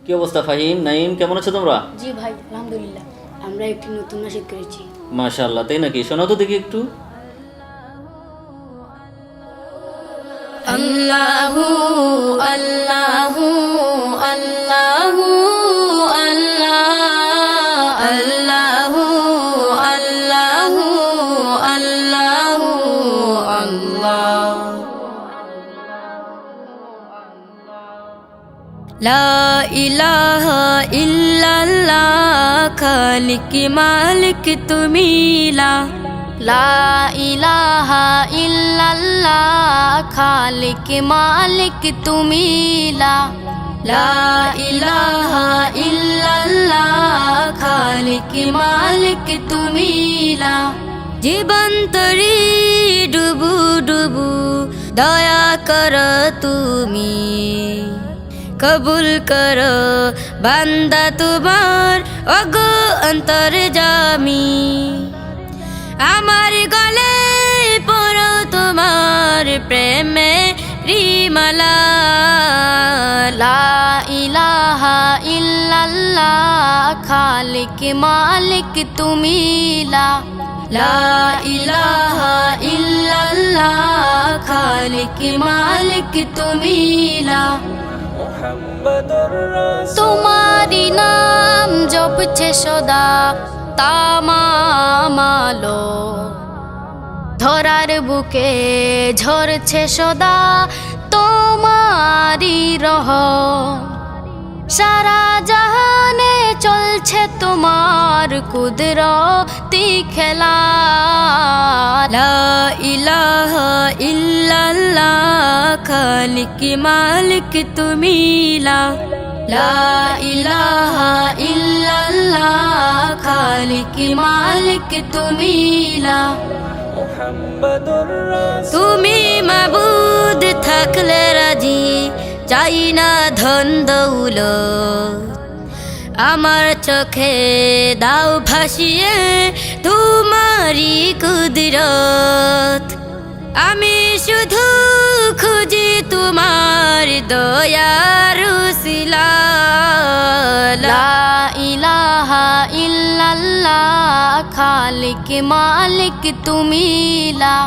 কি অবস্থা ফাহিম, নাইম, কেমন আছো তোমরা? জি ভাই, আলহামদুলিল্লাহ। আমরা একটি নতুন নাশিদ করেছি। মাশাআল্লাহ, তাই নাকি? শোনাও তো দেখি একটু। আল্লাহু আল্লাহু আল্লাহু আল্লাহ আল্লাহু আল্লাহু আল্লাহু আল্লাহ। লা ইলাহা ইল্লাল্লাহ, খালিক মালিক তুমি লা ইলাহা ইল্লাল্লাহ, খালিক মালিক তুমি লা ইলাহা ইল্লাল্লাহ, খালিক মালিক তুমি জীবন তরি ডুবু ডুবু দয়া কর তুমি, কবুল কর বান্দা তোমার ওগো অন্তর্যামী। আমার গলে পড়ো তোমার প্রেমে রিমালা, লা ইলাহা ইল্লাল্লাহ, খালিক মালিক তুমি লা ইলাহা ইল্লাল্লাহ, খালিক মালিক তুমি তোমারি নাম জপছে সদা তামামালো, ধরার বুকে ঝরছে সদা তোমারি রহ, সারা জাহানে চলছে তোমার কুদরতি খেলা। লা ইলাহা ইল্লাল্লাহ, খালিক মালিক তুমি লা ইলাহা ইল্লাল্লাহ, খালিক মালিক তুমি তুমি মাবুদ থাকলে রাজি, চাই না ধন দৌলত, আমার চোখে দাও ভাসিয়ে তোমারি কুদরত। আমি শুধু খুঁজি তোমার দয়ার উসিলা, লা ইলাহা ইল্লাল্লাহ, খালিক মালিক তুমি লা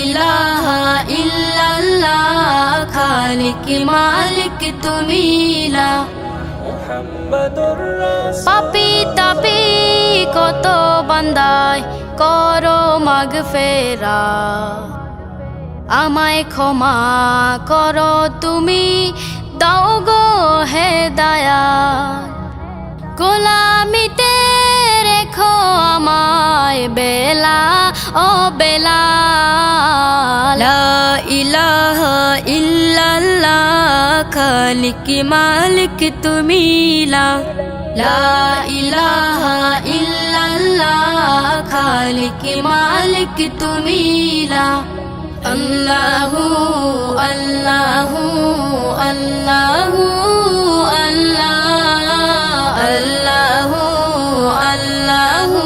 ইলাহা ইল্লাল্লাহ, খালিক মালিক তুমি পাপি তাপি কত বান্দায় করো মাগফেরা, আমায় ক্ষমা করো তুমি, দাও গো হেদায়াত। গোলামিতে রেখো আমায় বেলা ও বেলা, লা ইলাহা ইল্লাল্লাহ, খালিক মালিক তুমি লা ইলাহা ইল্লাল্লাহ, খালিক মালিক তুমি আল্লাহু আল্লাহু আল্লাহু আল্লাহ আল্লাহু আল্লাহু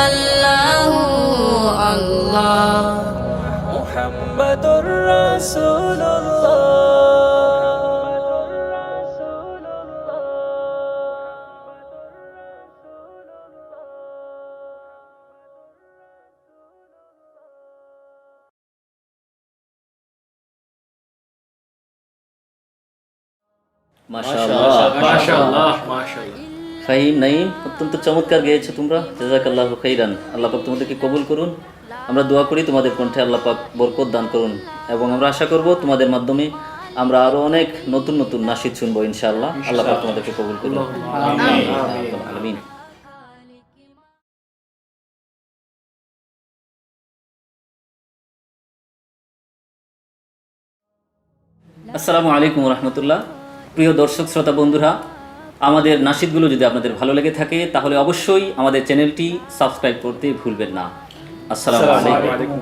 আল্লাহু আল্লাহ। মুহাম্মাদুর রাসূলুল্লাহ। মাশাআল্লাহ মাশাআল্লাহ মাশাআল্লাহ। ফাহিম, নাইম, অত্যন্ত চমৎকার গেয়েছো তোমরা, জাযাকাল্লাহু খাইরান। আল্লাহ পাক তোমাদেরকে কবুল করুন। আমরা দোয়া করি তোমাদের কণ্ঠে আল্লাহ পাক বরকত দান করুন, এবং আমরা আশা করব তোমাদের মাধ্যমে আমরা আরো অনেক নতুন নতুন নাশিদ শুনবো ইনশাআল্লাহ। আল্লাহ পাক তোমাদেরকে কবুল করুন। আমিন। আসসালামু আলাইকুম রহমতুল্লাহ। প্রিয় দর্শক শ্রোতা বন্ধুরা, আমাদের নাশিদগুলো যদি আপনাদের ভালো লেগে থাকে তাহলে অবশ্যই আমাদের চ্যানেলটি সাবস্ক্রাইব করতে ভুলবেন না। আসসালামু আলাইকুম।